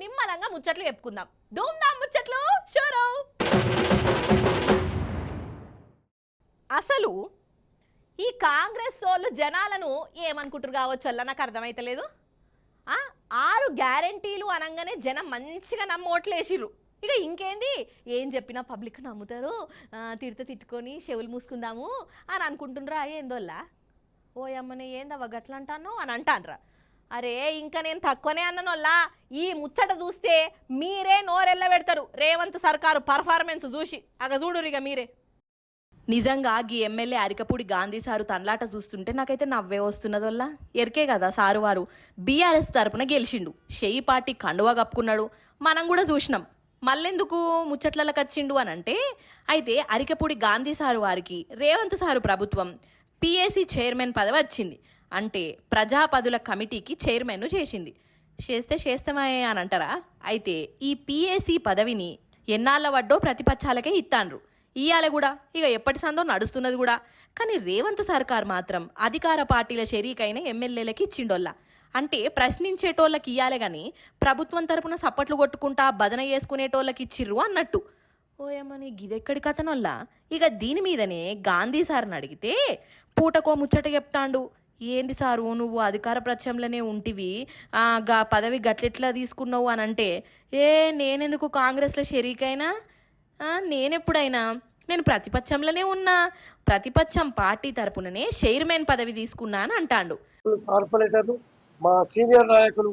నిమ్మలంగా ముచ్చట్లు చెప్పుకుందాం. ధూమ్ధాం ముచ్చట్లు షూరు. అసలు ఈ కాంగ్రెస్ వాళ్ళు జనాలను ఏమనుకుంటారు కావచ్చు అలా నాకు అర్థమైతలేదు. 6 గ్యారెంటీలు అనగానే జనం మంచిగా నమ్మోట్లేసిర్రు. ఇక ఇంకేంది, ఏం చెప్పినా పబ్లిక్ నమ్ముతారు, తిట్టుకొని చెవులు మూసుకుందాము అని అనుకుంటుండ్రా. ఏందోల్లా ఓయమ్మని ఏందవ్వ గట్ల అంటాను అని అంటాన్రా. అరే ఇంకా నేను తక్కువనే అన్ననోల్లా, ఈ ముచ్చట చూస్తే మీరే నోరెళ్ళ పెడతారు రేవంత్ సర్కారు పర్ఫార్మెన్స్ చూసి. చూడురు ఇక మీరే. నిజంగా గీ ఎమ్మెల్యే అరికపూడి గాంధీ సారు తనలాట చూస్తుంటే నాకైతే నవ్వే వస్తున్నదోల్లా. ఎరికే కదా సారు వారు బీఆర్ఎస్ తరపున గెలిచిండు, షెయి పార్టీ కండువా కప్పుకున్నాడు, మనం కూడా చూసినాం. మళ్ళెందుకు ముచ్చట్లకి వచ్చిండు అని అంటే, అయితే అరికపూడి గాంధీ సారు వారికి రేవంత్ సారు ప్రభుత్వం పిఏసీ చైర్మన్ పదవి వచ్చింది. అంటే ప్రజాపదుల కమిటీకి చైర్మన్ను చేసింది. చేస్తామే అని అంటారా? అయితే ఈ పిఏసీ పదవిని ఎన్నాళ్ళ వడ్డో ప్రతిపక్షాలకే ఇస్తాండ్రు. ఇయ్యాలే కూడా, ఇక ఎప్పటి సందో నడుస్తున్నది కూడా. కానీ రేవంత్ సర్కార్ మాత్రం అధికార పార్టీల షరీకైన ఎమ్మెల్యేలకి ఇచ్చిండోల్లా. అంటే ప్రశ్నించేటోళ్ళకి ఇయ్యాలే కానీ ప్రభుత్వం తరపున సప్పట్లు కొట్టుకుంటా బదన చేసుకునేటోళ్ళకి ఇచ్చిర్రు అన్నట్టు. ఓయమ్మని గిదెక్కడి కథనోల్లా. ఇక దీని మీదనే గాంధీ సార్ని అడిగితే పూటకో ముచ్చట చెప్తాండు. ఏంది సారు నువ్వు అధికార పక్షంలోనే ఉంటివి, గా పదవి గట్లెట్లా తీసుకున్నావు అని అంటే, నేనెందుకు కాంగ్రెస్లో షరీకైనా, నేనెప్పుడైనా నేను ప్రతిపక్షంలోనే ఉన్నా, ప్రతిపక్షం పార్టీ తరపుననే చైర్మన్ పదవి తీసుకున్నా అని అంటాండు. కార్పొరేటర్లు, మా సీనియర్ నాయకులు,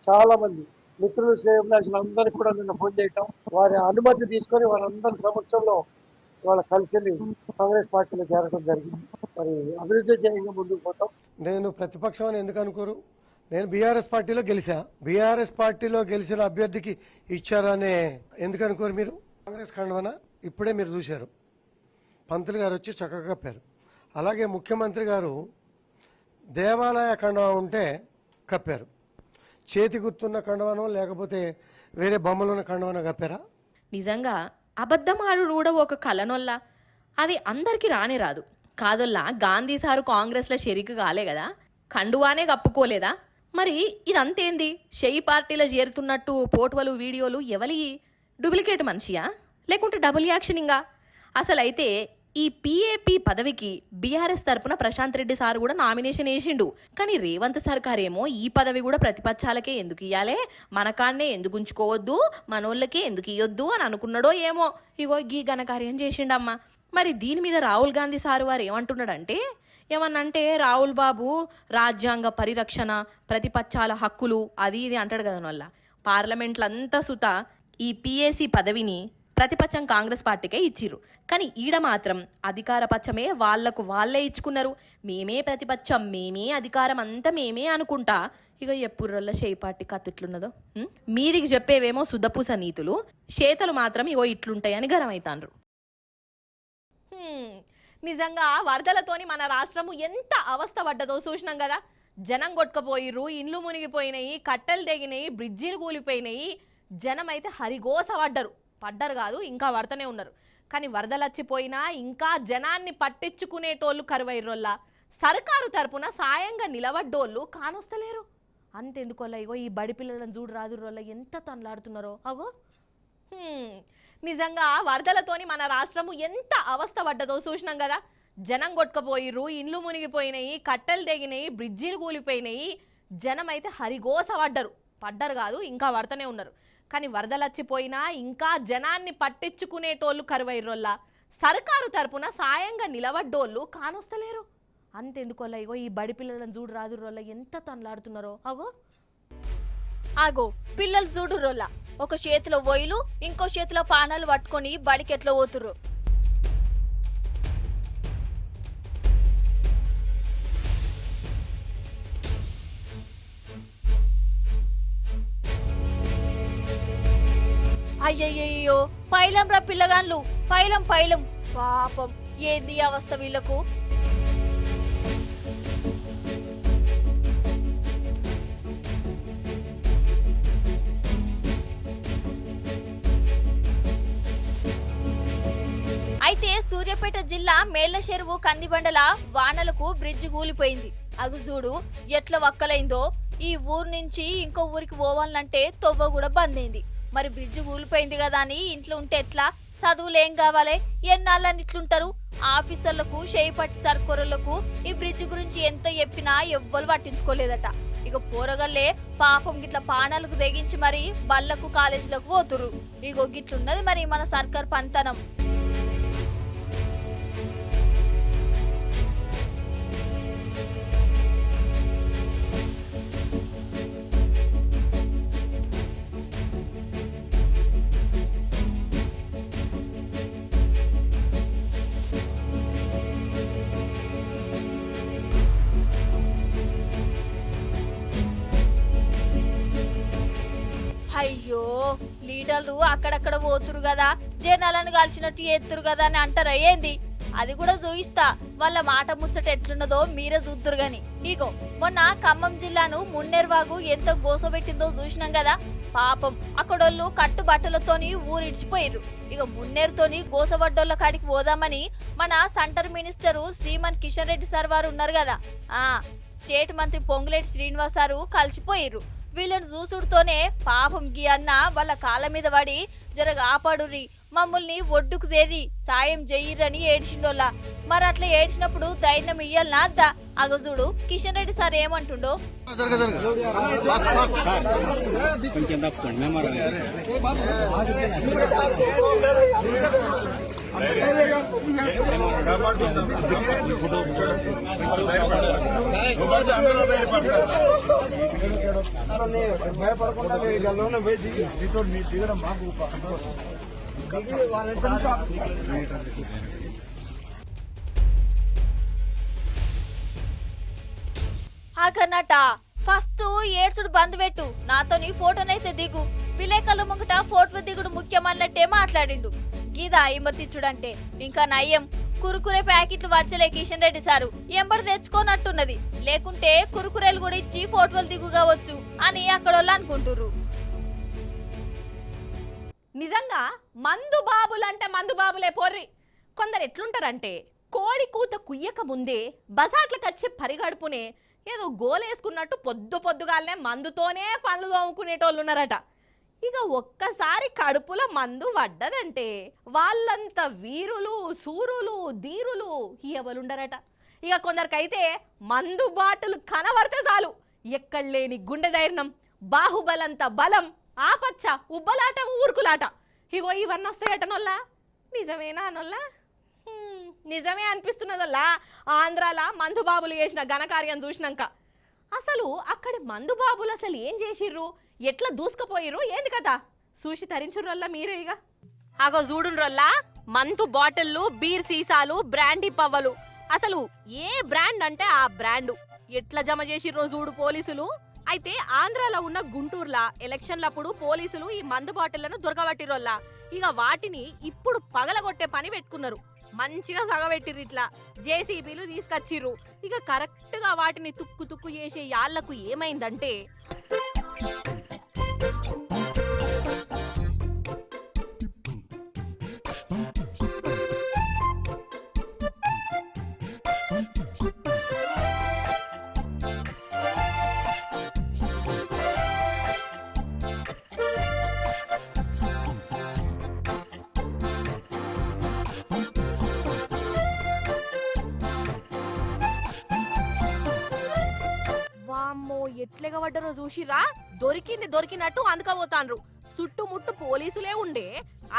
చాలా మంది మిత్రులు, శ్రేయోభిలాషులు అందరికీ కూడా నిన్న ఫోన్ చేయటం, వారి అనుమతి తీసుకొని వారందరి సమక్షంలో వాళ్ళ కలిసి కాంగ్రెస్ పార్టీలో చేరడం జరిగింది. మరి అభివృద్ధి ధ్యేయంగా ముందుకు పోతాం. నేను ప్రతిపక్షం అని ఎందుకు అనుకోరు, నేను బీఆర్ఎస్ పార్టీలో గెలిచా, బీఆర్ఎస్ పార్టీలో గెలిచిన అభ్యర్థికి ఇచ్చారనే ఎందుకు అనుకోరు మీరు? కాంగ్రెస్ కండువన ఇప్పుడే మీరు చూశారు, పంతులు గారు వచ్చి చక్కగా కప్పారు. అలాగే ముఖ్యమంత్రి గారు దేవాలయ కండువ ఉంటే కప్పారు. చేతి గుర్తున్న కండువనో లేకపోతే వేరే బొమ్మలున్న కండువనో కప్పారా? నిజంగా అబద్ధమాడు కూడా ఒక కలనొల్లా, అది అందరికీ రానే రాదు కాదొల్లా. గాంధీ సారు కాంగ్రెస్లో షరీకు కాలే కదా, కండువానే కప్పుకోలేదా? మరి ఇదంతేంది, షెయి పార్టీలో చేరుతున్నట్టు పోటువలు వీడియోలు ఎవలి? డూప్లికేట్ మనిషియా లేకుంటే డబుల్ యాక్షనింగా? అసలైతే ఈ పిఏపీ పదవికి బీఆర్ఎస్ తరపున ప్రశాంత్ రెడ్డి సార్ కూడా నామినేషన్ వేసిండు. కానీ రేవంత్ సర్కార్ ఏమో ఈ పదవి కూడా ప్రతిపక్షాలకే ఎందుకు ఇయ్యాలే, మనకాన్నే ఎందుకు ఉంచుకోవద్దు, మనోళ్ళకే ఎందుకు ఇయ్యొద్దు అని అనుకున్నాడో ఏమో. ఇగో గీ ఘనకార్యం చేసిండమ్మా. మరి దీని మీద రాహుల్ గాంధీ సారు వారు ఏమంటున్నాడంటే, ఏమన్నంటే రాహుల్ బాబు రాజ్యాంగ పరిరక్షణ, ప్రతిపక్షాల హక్కులు అది ఇది అంటాడు కదా. వల్ల పార్లమెంట్లో అంతా సుత ఈ పిఏసీ పదవిని ప్రతిపక్షం కాంగ్రెస్ పార్టీకే ఇచ్చిర్రు. కానీ ఈడ మాత్రం అధికార పక్షమే వాళ్లకు వాళ్ళే ఇచ్చుకున్నారు. మేమే ప్రతిపక్షం, మేమే అధికారం, అంతా మేమే అనుకుంటా. ఇక ఎప్పుడల్లా షేయి పార్టీ కత్తిట్లున్నదో. మీదికి చెప్పేవేమో శుద్ధపూస నీతులు, చేతలు మాత్రం ఇగో ఇట్లుంటాయని గరమైతాండ్రు. నిజంగా వరదలతోని మన రాష్ట్రము ఎంత అవస్థ పడ్డదో చూసినాం కదా. జనం కొట్టుకుపోయిర్రు, ఇండ్లు మునిగిపోయినాయి, కట్టెలు తెగినాయి, బ్రిడ్జీలు కూలిపోయినాయి. జనం అయితే హరిగోస పడ్డరు కాదు, ఇంకా పడుతూనే ఉన్నారు. కానీ వరదలు వచ్చిపోయినా ఇంకా జనాన్ని పట్టించుకునేటోళ్ళు కరువైర్రోల్లా. సర్కారు తరపున సాయంగా నిలబడ్డోళ్ళు కానొస్తలేరు. అంతెందుకోల్లా, ఇగో ఈ బడి పిల్లలను చూడు రాదురోళ్ళ ఎంత తనలాడుతున్నారో. నిజంగా వరదలతోని మన రాష్ట్రము ఎంత అవస్థ పడ్డదో చూసినాం కదా. జనం కొట్టుకుపోయిర్రు, ఇండ్లు మునిగిపోయినాయి, కట్టెలు తెగినాయి, బ్రిడ్జీలు కూలిపోయినాయి. జనం అయితే హరిగోస పడ్డరు కాదు, ఇంకా పడుతూనే ఉన్నారు. కానీ వరదలు వచ్చిపోయినా ఇంకా జనాన్ని పట్టించుకునేటోళ్ళు కరువైర్రోల్లా. సర్కారు తరపున సాయంగా నిలబడ్డోళ్ళు కానొస్తలేరు. అంతెందుకోల్లా, ఇగో ఈ బడి పిల్లలను చూడు రాదురోళ్ళ ఎంత తనలాడుతున్నారో. ఆగో పిల్లలు చూడు రోల్ల, ఒక చేతిలో ఒయిలు ఇంకో చేతిలో పానాలు పట్టుకొని బడికి ఎట్లా పోతుర్రు. అయ్యయ్యో పైలం రా పిల్లగాన్లు, పైలం పాపం ఏంది అవస్థ వీళ్లకు. అయితే సూర్యాపేట జిల్లా మేళ్ల చెరువు కందిబండల వానలకు బ్రిడ్జి కూలిపోయింది. అగు చూడు ఎట్లా వక్కలైందో. ఈ ఊరు నుంచి ఇంకో ఊరికి పోవాలంటే తొవ్వ కూడా బంద్ అయింది. మరి బ్రిడ్జ్ కూలిపోయింది కదా అని ఇంట్లో ఉంటే ఎట్లా? చదువులు ఏం కావాలి? ఎన్నాళ్ళని ఇట్లుంటారు? ఆఫీసర్లకు చేయిపట్టి సర్కొరలకు ఈ బ్రిడ్జ్ గురించి ఎంత చెప్పినా ఎవ్వరు పట్టించుకోలేదట. ఇక పోరగల్లే పాపం గిట్ల పానాలకు తెగించి మరి బళ్ళకు కాలేజీలకు పోతురు. ఇగో గిట్లున్నది మరి మన సర్కార్ పనితనం. అయ్యో, లీడర్లు అక్కడక్కడ పోతురు కదా, జనాలను కాల్చినట్టు ఎత్తురు కదా అని అంటారా ఏంది? అది కూడా చూయిస్తా, వాళ్ళ మాట ముచ్చట ఎట్లున్నదో మీరే చూద్దురు గాని. ఇగో మొన్న ఖమ్మం జిల్లాను మున్నేర్వాగు ఎంత గోసబెట్టిందో చూసినాం కదా. పాపం అక్కడోళ్ళు కట్టు బట్టలతోని ఊరిడిచిపోయిర్రు. ఇక మున్నేరుతోని గోసబడ్డోళ్ళ కాడికి పోదామని మన centre minister Shriman Kishan Reddy sir వారు ఉన్నారు కదా, స్టేట్ మంత్రి పొంగులేటి శ్రీనివాస్ సారు కలిసిపోయిర్రు. వీళ్ళని చూసుడుతోనే పాపం గీ అన్న వాళ్ళ కాళ్ళ మీద పడి జరగ ఆపాడుర్రి, మమ్మల్ని ఒడ్డుకు తేరి సాయం చెయ్యిరని ఏడ్చిండోళ్ళ. మరి అట్లా ఏడ్చినప్పుడు ధైర్యం ఇయ్యాలనా అద్దా? అగజుడు కిషన్ రెడ్డి సార్ ఏమంటుండో. ఆకన్నట ఫస్ట్ ఏడ్సుడు బంద్ పెట్టు, నాతోని ఫోటోనైతే దిగు, విలేకరుల ముంగట ఫోటో దిగుడు ముఖ్యమన్నట్టే మాట్లాడిండు. గీదా ఇమ్మతిచ్చుడంటే ఇంకా నయ్యం. కురుకురే ప్యాకెట్లు వచ్చలే కిషన్ రెడ్డి సారు, ఎంబడి తెచ్చుకోనట్టున్నది. లేకుంటే కురుకురేలు కూడా ఇచ్చి ఫోటోలు దిగుగావచ్చు అని అక్కడోళ్ళు అనుకుంటుర్రు. నిజంగా మందు బాబులంటే మందు బాబులే పోర్రి. కొందరు ఎట్లుంటారంటే కోడి కూత కుయ్యక ముందే బజాట్లకొచ్చి పరిగడుపునే ఏదో గోలేసుకున్నట్టు పొద్దుగాలనే మందుతోనే పళ్ళు తోముకునేటోళ్ళు ఉన్నారట. ఇక ఒక్కసారి కడుపుల మందు పడ్డదంటే వాళ్ళంత వీరులు, సూరులు, ధీరులు ఎవరుండరట. ఇక కొందరికైతే మందు బాటలు కనబడితే చాలు ఎక్కడలేని గుండె ధైర్యం, బాహుబలంత బలం, ఆపచ్చ, ఉబ్బలాట, ఊరుకులాట. ఇగో ఇవన్నీ వస్తాయటనొల్లా. నిజమేనా అనొల్లా? నిజమే అనిపిస్తున్నదల్లా. ఆంధ్రాల మందుబాబులు చేసిన ఘనకార్యం చూసినాక అసలు అక్కడి మందుబాబులు అసలు ఏం చేసిర్రు, ఎట్లా దూసుకుపోయిర్రు, ఏంది కదా చూసి తరించుర్రల్లా మీరే. ఇక అగో చూడుండ్రల్లా మందు బాటిల్లు, బీర్ సీసాలు, బ్రాండీ పవ్వలు, అసలు ఏ బ్రాండ్ అంటే ఆ బ్రాండు ఎట్లా జమ చేసిర్రో చూడు పోలీసులు. అయితే ఆంధ్రాలో ఉన్న గుంటూరులా ఎలక్షన్లప్పుడు పోలీసులు ఈ మందు బాటిళ్లను దొరకబట్టిరోల్లా. ఇక వాటిని ఇప్పుడు పగలగొట్టే పని పెట్టుకున్నారు. మంచిగా సగబెట్టిర్రు, ఇట్లా జేసీబీలు తీసుకొచ్చిర్రు. ఇక కరెక్ట్ గా వాటిని తుక్కు చేసే యాళ్లకు ఏమైందంటే ఎట్లగా పడ్డరో చూసిరా. దొరికినట్టు అందుకపోతాండ్రు. చుట్టుముట్టు పోలీసులే ఉండే,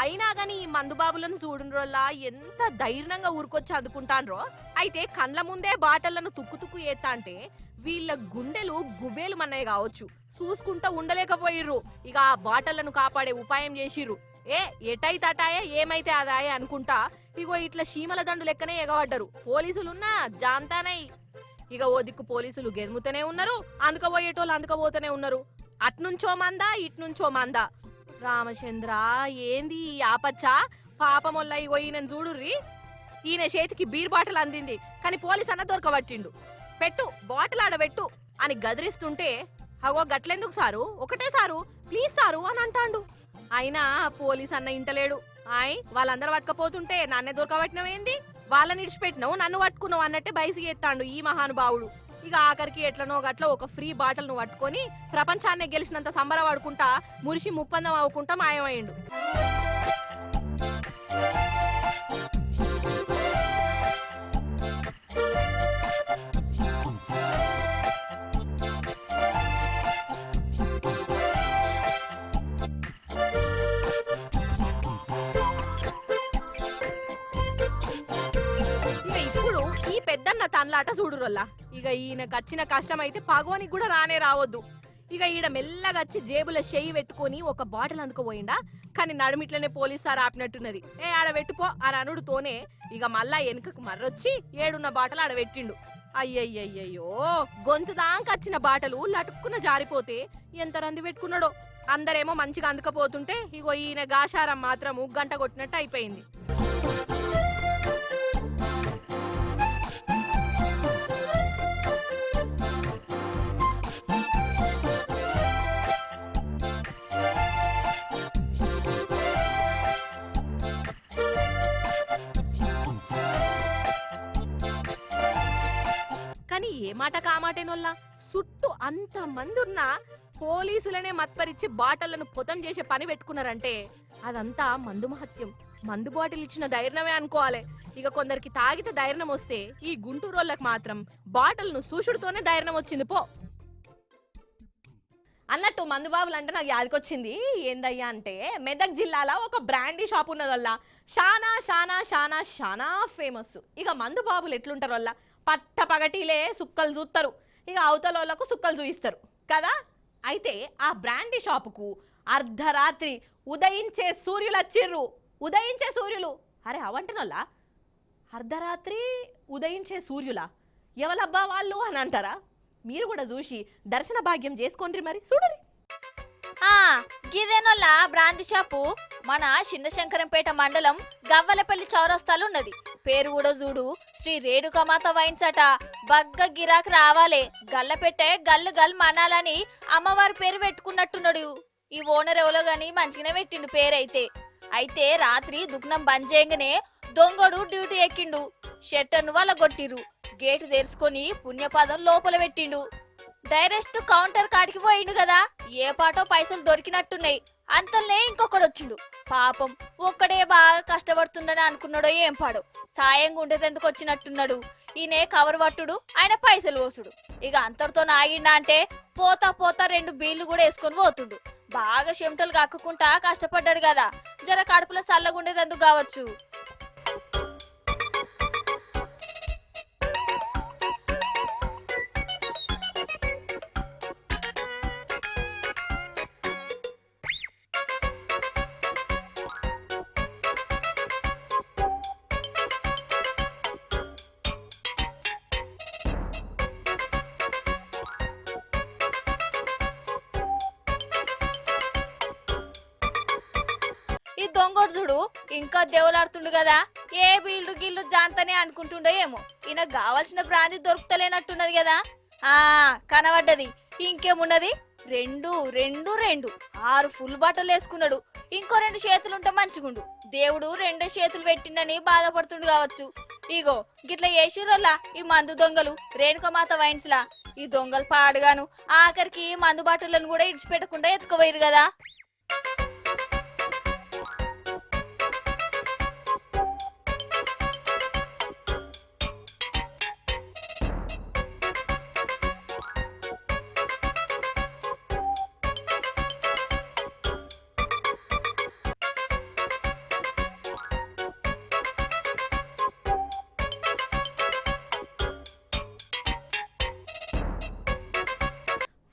అయినా గాని ఈ మందుబాబులను చూడుండ్రోల్లా ఎంత ధైర్యంగా ఊరుకొచ్చి అందుకుంటాన్రో. అయితే కండ్ల ముందే బాటలను తుక్కు ఏత్తా అంటే వీళ్ళ గుండెలు గుబేలు మన్నాయి కావచ్చు. చూసుకుంటా ఉండలేకపోయిర్రు. ఇక ఆ బాటలను కాపాడే ఉపాయం చేసిర్రు. ఎటైతే అటాయే, ఏమైతే అదాయే అనుకుంటా ఇగో ఇట్లా చీమల దండు లెక్కనే ఎగబడ్డరు. పోలీసులున్నా జాంతానై. ఇక ఓ దిక్కు పోలీసులు గెదుముతూనే ఉన్నారు, అందుకపోయేటోళ్ళు అందుకపోతూనే ఉన్నారు. అట్నుంచో మందా, ఇట్నుంచో మందా. రామచంద్ర ఏంది ఈ ఆపచ్చా? పాపమొల్ల ఇగో ఈయన చూడుర్రి, ఈయన చేతికి బీర్ బాటిల్ అందింది, కానీ పోలీస్ అన్న దొరకబట్టిండు. పెట్టు బాటిల్ ఆడబెట్టు అని గదిరిస్తుంటే అగో గట్లెందుకు సారు, ఒకటే సారు, ప్లీజ్ సారు అని అంటాండు. అయినా పోలీస్ అన్న ఇంటలేడు. వాళ్ళందరూ పట్టుకపోతుంటే నన్నే దొరకబట్టినవేంది, వాళ్ళని ఇడిచిపెట్టినావు, నన్ను పట్టుకున్నావు అన్నట్టే బయసి ఎత్తాండు ఈ మహానుభావుడు. ఇక ఆఖరికి ఎట్లనో గట్ల ఒక ఫ్రీ బాటల్ ను పట్టుకొని ప్రపంచాన్ని గెలిచినంత సంబరపడుకుంటా మురిసి ముప్పందం అవ్వకుంటా మాయమైండు. ఇప్పుడు ఈ పెద్దన్న తనలాట చూడురొల్లా. ఇక ఈయనకు వచ్చిన కష్టం అయితే పగవానికి కూడా రానే రావద్దు. ఇక ఈడ మెల్లగా వచ్చి జేబులో చెయ్యి పెట్టుకొని ఒక బాటిల్ అందుకుపోయిండా. కానీ నడుమిట్లనే పోలీస్ సార్ ఆపినట్టున్నది. ఆడ పెట్టుకో అని అనుడుతోనే ఇక మళ్ళా వెనుకకు మర్రొచ్చి ఏడున్న బాటలు ఆడ పెట్టిండు. అయ్యయ్యయ్యో, గొంతు దాంకొచ్చిన బాటలు లటుక్కున జారిపోతే ఎంత రంది పెట్టుకున్నాడో. అందరేమో మంచిగా అందుకపోతుంటే ఇగో ఈయన గాశారం మాత్రము గంట కొట్టినట్టు అయిపోయింది. కానీ ఏ మాట కామాటేనోల్లా, చుట్టూ అంత మంది ఉన్నా పోలీసులనే మత్పరిచి బాటళ్లను పొతం చేసే పని పెట్టుకున్నారంటే అదంతా మందు మహత్యం. మందు బాటిల్ ఇచ్చిన ధైర్యమే అనుకోవాలి. ఇక కొందరికి తాగితే ధైర్యం వస్తే ఈ గుంటూరోళ్ళకి మాత్రం బాటల్ను సూషుడుతోనే ధైర్యం వచ్చింది పో అన్నట్టు. మందుబాబులు అంటే నాకు యాదికొచ్చింది. ఏందయ్యా అంటే మెదక్ జిల్లాలో ఒక బ్రాండీ షాప్ ఉన్నది వల్ల షానా షానా షానా షానా ఫేమస్. ఇక మందుబాబులు ఎట్లుంటారు వల్ల పట్ట పగటిలే సుక్కలు చూస్తారు, ఇక అవతల వాళ్ళకు సుక్కలు చూయిస్తారు కదా. అయితే ఆ బ్రాండీ షాపుకు అర్ధరాత్రి ఉదయించే సూర్యులు వచ్చిర్రు. ఉదయించే సూర్యులు, అరే అవంటనోళ్ళా అర్ధరాత్రి ఉదయించే సూర్యులా, ఎవలబ్బా వాళ్ళు అని అంటారా? మీరు కూడా చూసి దర్శన భాగ్యం చేసుకోండి మరి చూడరి. గిదేనోళ్ళ బ్రాంతి షాపు మన చిన్నశంకరంపేట మండలం గవ్వలపల్లి చౌరస్తాలు ఉన్నది. పేరు కూడా చూడు, శ్రీ రేణుకమాత వైన్స్ అట. బగ్గ గిరాకు రావాలే, గల్ల పెట్టే గల్లు గల్ మనాలని అమ్మవారి పేరు పెట్టుకున్నట్టున్నాడు. ఈ ఓనర్ ఎవలో గాని మంచిగానే పెట్టిండు పేరైతే. అయితే రాత్రి దుకాణం బంద్ చేయగానే దొంగడు డ్యూటీ ఎక్కిండు. షట్టర్ను వాళ్ళ కొట్టిరు. గేటు తెరుచుకొని పుణ్యపాదం లోపల పెట్టిండు. డైరెక్ట్ కౌంటర్ కాడికి పోయిండు కదా. ఏ పాటో పైసలు దొరికినట్టున్నాయి. అంతలే ఇంకొకడు వచ్చిండు. పాపం ఒక్కడే బాగా కష్టపడుతుండని అనుకున్నాడో ఏం పాడో. సాయంగా ఉండేందుకు వచ్చినట్టున్నాడు. ఈయనే కవర్ పట్టుడు, ఆయన పైసలు పోసుడు. ఇక అంతటితో ఆగిండా అంటే పోతా పోతా 2 బీళ్లు కూడా వేసుకొని పోతుండు. బాగా చెమటలు కక్కుకుంటా కష్టపడ్డాడు కదా, జర కడుపులో చల్లగుండేందుకు కావచ్చు. ఈ దొంగోడు చూడు ఇంకా దేవులాడుతుండు కదా. ఏ బీళ్ళు గిల్లు జాంతనే అనుకుంటుండో ఏమో. ఈయనకు కావాల్సిన బ్రాంతి దొరుకుతలేనట్టున్నది కదా. కనబడ్డది. ఇంకేమున్నది, 6 ఫుల్ బాటలు వేసుకున్నాడు. ఇంకో 2 చేతులుంటే మంచిగుండు. దేవుడు 2 చేతులు పెట్టిండని బాధపడుతుండు కావచ్చు. ఇగో గిట్లా చేసిరోల్లా ఈ మందు దొంగలు రేణుకమాత వైన్స్ లా. ఈ దొంగలు పాడుగాను ఆఖరికి మందు బాటలను కూడా ఇడిచిపెట్టకుండా ఎత్తుకుపోయారు కదా.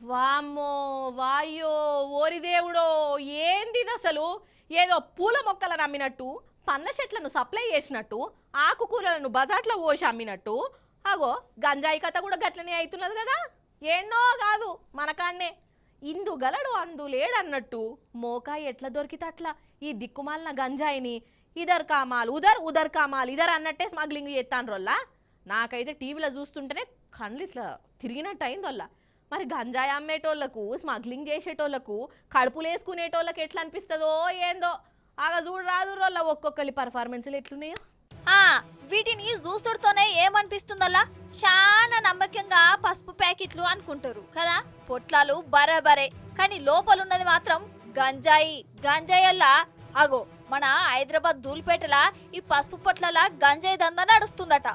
వామ్మో వాయో ఓరి దేవుడో, ఏంది అసలు? ఏదో పూల మొక్కలను అమ్మినట్టు, పండ్ల చెట్లను సప్లై చేసినట్టు, ఆకుకూరలను బజార్లో పోసి అమ్మినట్టు. అగో గంజాయి కథ కూడా గట్లనే అవుతున్నది కదా. ఎన్నో కాదు మనకాన్నే. ఇందు గలడు అందు లేడన్నట్టు మోకాయి ఎట్లా దొరికితే అట్లా ఈ దిక్కుమాలిన గంజాయిని ఇదర్ కామాల్ ఉదర్ కామాల్ ఇదర్ అన్నట్టే స్మగ్లింగ్ చేస్తాను రోల్లా. నాకైతే టీవీలో చూస్తుంటేనే కళ్ళు ఇట్లా తిరిగినట్టు అయింది వల్ల. మరి గంజాయి అమ్మేటోళ్లకు, స్మగ్లింగ్ చేసేటోళ్లకు, కడుపులు వేసుకునేటోళ్ళకి ఎట్లా అనిపిస్తుందో ఏందో. ఆగ చూడు రాదు రోళ్ళ ఒక్కొక్కరి పర్ఫార్మెన్స్లు ఎట్లున్నాయో. ఆ వీటిని చూస్తుడితోనే ఏమనిపిస్తుందల్లా చాలా నమ్మకంగా పసుపు ప్యాకెట్లు అనుకుంటారు కదా. పొట్లాలు బరాబరే, కానీ లోపలున్నది మాత్రం గంజాయి. గంజాయల్లా అగో మన హైదరాబాద్ ధూల్పేటలా ఈ పసుపు పొట్లలా గంజాయి దందా నడుస్తుందట.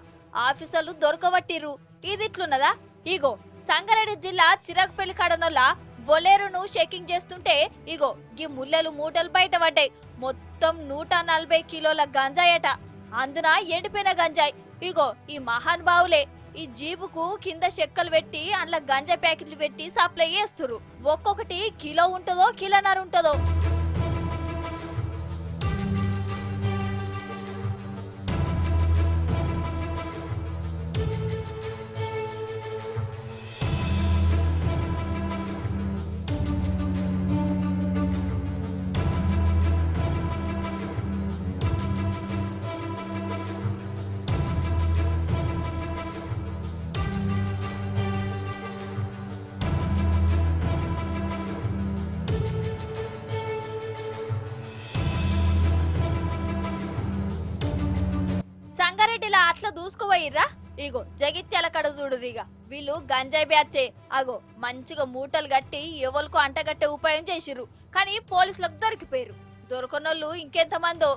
ఆఫీసర్లు దొరకబట్టిర్రు. ఇది ఇట్లున్నదా? ఇగో సంగారెడ్డి జిల్లా చిరగపల్లి కడనొల్ల బొలేరును చెకింగ్ చేస్తుంటే ఇగో ఈ ముల్లెలు మూటలు బయటపడ్డాయి. మొత్తం 140 కిలోల గంజాయట. అందున ఎండిపోయిన గంజాయి. ఇగో ఈ మహానుభావులే ఈ జీబుకు కింద చెక్కలు పెట్టి అందులో గంజాయి ప్యాకెట్లు పెట్టి సప్లై చేస్తురు. ఒక్కొక్కటి కిలో ఉంటుందో కిలోన్నర ఉంటుందో. సంగారెడ్డిలా అట్లా దూసుకుపోయిర్రా. ఇగో జగిత్యాల కడ చూడురిగా వీళ్ళు గంజాయి బ్యాచే. అగో మంచిగా మూటలు కట్టి ఎవరికో అంటగట్టే ఉపాయం చేసిర్రు. కానీ పోలీసులకు దొరికిపోయారు. దొరకనోళ్ళు ఇంకెంతమందో.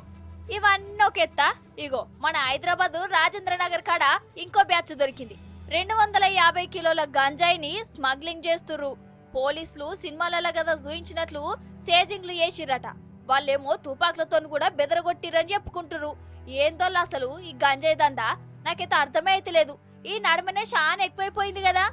ఇవన్నీ ఒక ఎత్తా. ఇగో మన హైదరాబాద్ రాజేంద్ర నగర్ కాడ ఇంకో బ్యాచ్ దొరికింది. 250 కిలోల గంజాయిని స్మగ్లింగ్ చేస్తుర్రు. పోలీసులు సినిమాలలో కదా చూయించినట్లు సేజింగ్లు చేసిర్రట. వాళ్ళేమో తుపాకులతో కూడా బెదరగొట్టిరని చెప్పుకుంటురు. ఏందోళ్ళు అసలు ఈ గంజాయి దందా నాకైతే అర్థమే అయితే లేదు. ఈ నడమనే చాలా ఎక్కువైపోయింది కదా.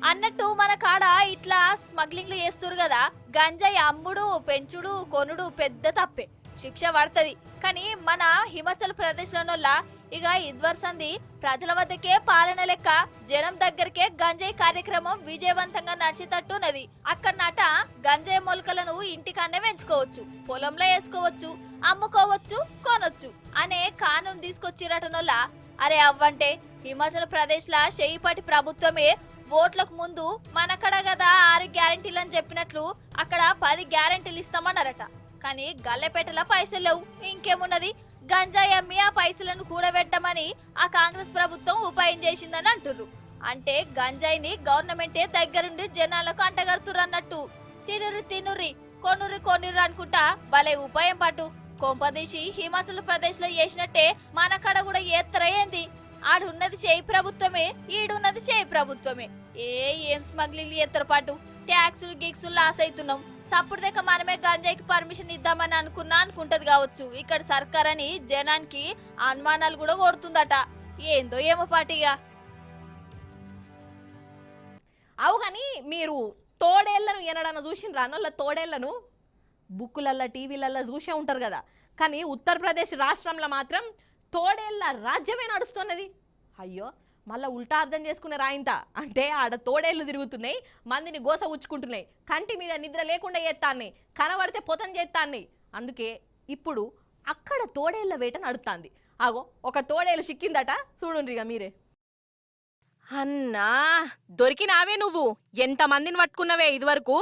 అన్నట్టు మన కాడ ఇట్లా స్మగ్లింగ్లు చేస్తురు కదా. గంజాయి అమ్ముడు పెంచుడు కొనుడు పెద్ద తప్పే, శిక్ష పడుతుంది. కానీ మన హిమాచల్ ప్రదేశ్ లోనొల్లా ఇక ఇదివరసంది ప్రజల వద్దకే పాలన లెక్క జనం దగ్గరకే గంజాయి కార్యక్రమం విజయవంతంగా నడిచేటట్టున్నది. అక్కడనట గంజాయి మొలకలను ఇంటికన్నే పెంచుకోవచ్చు, పొలంలో వేసుకోవచ్చు, అమ్ముకోవచ్చు, కొనొచ్చు అనే కానూన్ తీసుకొచ్చిరటనొల్లా. అరే అవ్వంటే హిమాచల్ ప్రదేశ్ లా షేయిపాటి ప్రభుత్వమే ఓట్లకు ముందు మనకడ కదా 6 గ్యారెంటీలు అని చెప్పినట్లు అక్కడ 10 గ్యారెంటీలు ఇస్తామన్నారట. కానీ గల్లెపేటలో పైసలు లేవు. ఇంకేమున్నది, గంజాయి అమ్మి ఆ పైసలను కూడబెట్టమని ఆ కాంగ్రెస్ ప్రభుత్వం ఉపాయం చేసిందని అంటుర్రు. అంటే గంజాయిని గవర్నమెంటే దగ్గరుండి జనాలకు అంటగడుతుర్రు అన్నట్టు. తినుర్రి కొనుర్రి అనుకుంటా భలే ఉపాయం పాటు కొంపదీసి హిమాచల్ ప్రదేశ్ లో చేసినట్టే మనకడ కూడా ఏత్తరయ్యింది. ఆడున్నది చేయి ప్రభుత్వమే, ఈడున్నది చేయి ప్రభుత్వమే. ఏం స్మగ్లింగ్ ఎత్తర పాటు ట్యాక్సులు గిక్సులు లాస్ అవుతున్నాం. సప్పుడు దగ్గర మనమే గంజాయికి పర్మిషన్ ఇద్దామని అనుకుంటది కావచ్చు. ఇక్కడ సర్కార్ అని జనానికి అనుమానాలు కూడా కొడుతుందట. ఏందో ఏమో పాటిగా. అవు కానీ మీరు తోడేళ్లను ఎనడన్నా చూసిండ్రా? అన్నోళ్ళ తోడేళ్లను బుక్కులల్లో టీవీలల్లో చూసే ఉంటారు కదా. కానీ ఉత్తరప్రదేశ్ రాష్ట్రంలో మాత్రం తోడేళ్ల రాజ్యమే నడుస్తున్నది. అయ్యో మళ్ళీ ఉల్టా అర్థం చేసుకునే రాయింత. అంటే ఆడ తోడేళ్లు తిరుగుతున్నాయి, మందిని గోస ఉచ్చుకుంటున్నాయి, కంటి మీద నిద్ర లేకుండా చేస్తాన్ని, కనబడితే పొతం చేస్తాన్ని. అందుకే ఇప్పుడు అక్కడ తోడేళ్ల వేట నడుస్తుంది. ఆగో ఒక తోడేలు చిక్కిందట, చూడుండ్రిగా మీరే. అన్నా దొరికినావే నువ్వు. ఎంతమందిని పట్టుకున్నావే ఇదివరకు?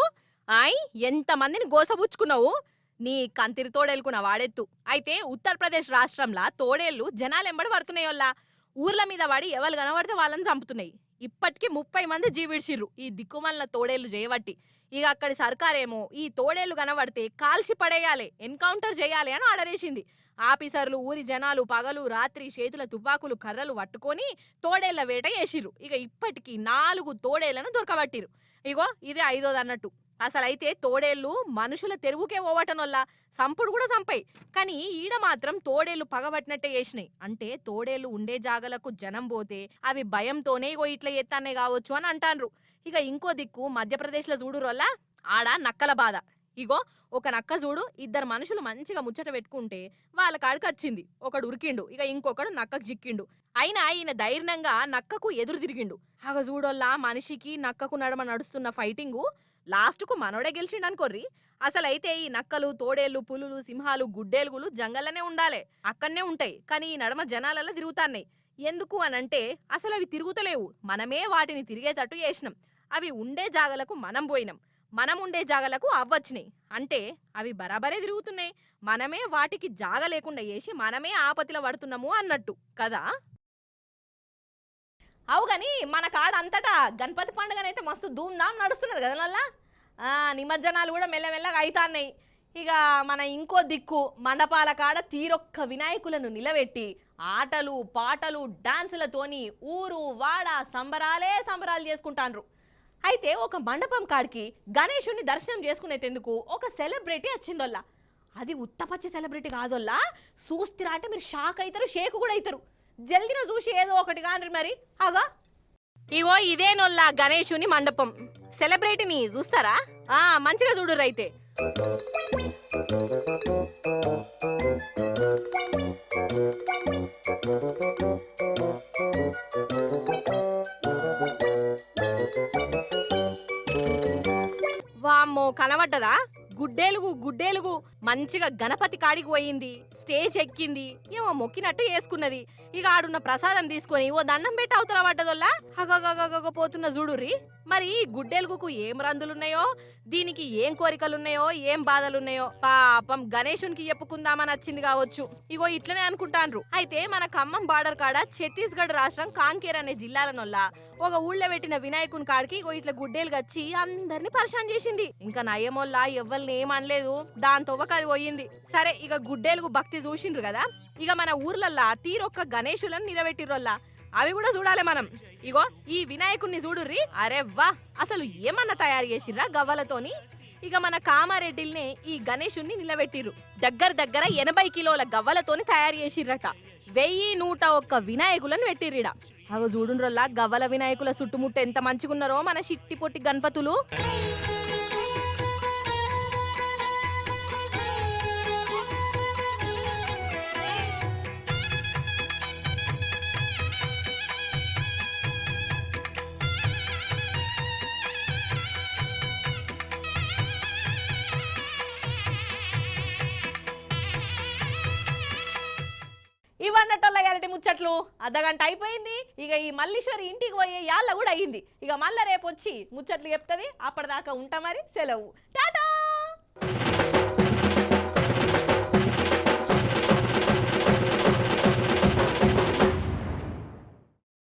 ఎంతమందిని గోసపుచ్చుకున్నావు? నీ కంతిరి తోడేలుకున్న వాడెత్తు. అయితే ఉత్తరప్రదేశ్ రాష్ట్రంలో తోడేళ్లు జనాలు ఎంబడి పడుతున్నాయోల్లా. ఊర్ల మీద పడి ఎవరు కనబడితే వాళ్ళని చంపుతున్నాయి. ఇప్పటికీ 30 మంది జీవిడ్చిర్రు ఈ దిక్కుమల్ల తోడేళ్లు చేయబట్టి. ఇక అక్కడి సర్కారేమో ఈ తోడేళ్లు కనబడితే కాల్చి పడేయాలి, ఎన్కౌంటర్ చేయాలి అని ఆర్డర్ వేసింది. ఆఫీసర్లు ఊరి జనాలు పగలు రాత్రి చేతుల తుపాకులు కర్రలు పట్టుకొని తోడేళ్ల వేట చేసిర్రు. ఇక ఇప్పటికీ 4 తోడేళ్లను దొరకబట్టిరు. ఇగో ఇది 5వ అన్నట్టు. అసలైతే తోడేళ్లు మనుషుల తెరువుకే ఓవటనొల్లా సంపుడు కూడా చంపాయి. కానీ ఈడ మాత్రం తోడేళ్లు పగబట్టినట్టే చేసినాయి. అంటే తోడేళ్లు ఉండే జాగలకు జనం పోతే అవి భయంతోనే ఇగో ఇట్లా ఎత్తానే కావచ్చు అని అంటాన్రు. ఇక ఇంకో దిక్కు మధ్యప్రదేశ్లో చూడురోల్లా ఆడ నక్కల బాధ. ఇగో ఒక నక్క చూడు, ఇద్దరు మనుషులు మంచిగా ముచ్చట పెట్టుకుంటే వాళ్ళ కాడికి వచ్చింది. ఒకడు ఉరికిండు, ఇక ఇంకొకడు నక్కకు జిక్కిండు. అయినా ఈయన ధైర్యంగా నక్కకు ఎదురు తిరిగిండు. అగ చూడోల్లా మనిషికి నక్కకు నడమ నడుస్తున్న ఫైటింగు లాస్ట్కు మనోడే గెలిచిండనుకోర్రి. అసలైతే ఈ నక్కలు, తోడేళ్లు, పులులు, సింహాలు, గుడ్డేలుగులు జంగల్లోనే ఉండాలి, అక్కడనే ఉంటాయి. కానీ ఈ నడమ జనాలలో తిరుగుతాన్నాయి. ఎందుకు అనంటే అసలు అవి తిరుగుతలేవు, మనమే వాటిని తిరిగేటట్టు చేసినాం. అవి ఉండే జాగలకు మనం పోయినాం, మనం ఉండే జాగలకు అవ్వచ్చినాయి. అంటే అవి బరాబరే తిరుగుతున్నాయి, మనమే వాటికి జాగ లేకుండా చేసి మనమే ఆపతిలో పడుతున్నాము అన్నట్టు కదా. అవు కానీ మన కాడ అంతటా గణపతి పండుగనైతే మస్తు ధూమ్ధామ్ నడుస్తున్నది కదా నల్లా. నిమజ్జనాలు కూడా మెల్లమెల్లగా అవుతాన్నాయి. ఇక మన ఇంకో దిక్కు మండపాల కాడ తీరొక్క వినాయకులను నిలబెట్టి ఆటలు పాటలు డాన్సులతోని ఊరు వాడ సంబరాలు చేసుకుంటాండ్రు. అయితే ఒక మండపం కాడికి గణేశుని దర్శనం చేసుకునేందుకు ఒక సెలబ్రిటీ వచ్చిందోల్లా. అది ఉత్తపచ్చి సెలబ్రిటీ కాదోల్లా, చూస్తురా అంటే మీరు షాక్ అవుతారు, షేక్ కూడా అవుతారు. జల్దిన చూసి ఏదో ఒకటి కాండ్రి మరి. అగా ఇగో ఇదేనోల్లా గణేశుని మండపం. సెలబ్రిటీని చూస్తారా? మంచిగా చూడుర్రు అయితే. వామ్మో కనబడ్డదా? గుడ్డేలుగు మంచిగా గణపతి కాడికి పోయింది, స్టేజ్ ఎక్కింది, ఏమో మొక్కినట్టు చేసుకున్నది. ఇక ఆడున్న ప్రసాదం తీసుకొని ఓ దండం పెట్టి అవతల పడ్డదోల్లా. హగగగగ పోతున్న చూడుర్రి. మరి ఈ గుడ్డెలుగుకు ఏం రందులున్నాయో, దీనికి ఏం కోరికలున్నాయో, ఏం బాధలున్నాయో పాపం గణేశునికి చెప్పుకుందామని వచ్చింది కావచ్చు. ఇగో ఇట్లనే అనుకుంటాండ్రు. అయితే మన ఖమ్మం బార్డర్ కాడ ఛత్తీస్గఢ్ రాష్ట్రం కాంకేర్ అనే జిల్లాలనొల్లా ఒక ఊళ్ళో పెట్టిన వినాయకుని కాడికి ఇగో ఇట్లా గుడ్డేలు గచ్చి అందరిని పరిశాన్ చేసింది. ఇంకా నయమోల్లా ఎవ్వరిని ఏమనలేదు, దాంతో ఒక అది పోయింది. సరే ఇక గుడ్డేలుగు భక్తి చూసిండ్రు కదా, ఇక మన ఊర్లల్లా తీరొక్క గణేశులను నిలబెట్టిర్రోల్లా, అవి కూడా చూడాలి మనం. ఇగో ఈ వినాయకుడిని చూడుర్రి. అరే వా, అసలు ఏమన్నా తయారు చేసిర్రా గవ్వలతోని. ఇక మన కామారెడ్డిల్ని ఈ గణేశుణ్ణి నిలబెట్టిర్రు. దగ్గర 80 కిలోల గవ్వలతోని తయారు చేసిర్రట. 1101 వినాయకులను పెట్టిర్రిడ. అగో చూడుండ్రల్లా గవ్వల వినాయకుల చుట్టుముట్టు ఎంత మంచిగున్నారో మన చిట్టి పొట్టి గణపతులు. ఇవన్నట్టల్లా గలటి ముచ్చట్లు అర్ధగంట అయిపోయింది. ఇక ఈ మల్లీశ్వరి ఇంటికి పోయే యాళ్ళ కూడా అయ్యింది. ఇక మళ్ళా రేపు వచ్చి ముచ్చట్లు చెప్తుంది. అప్పటిదాకా ఉంటా మరి, సెలవు, టాటా.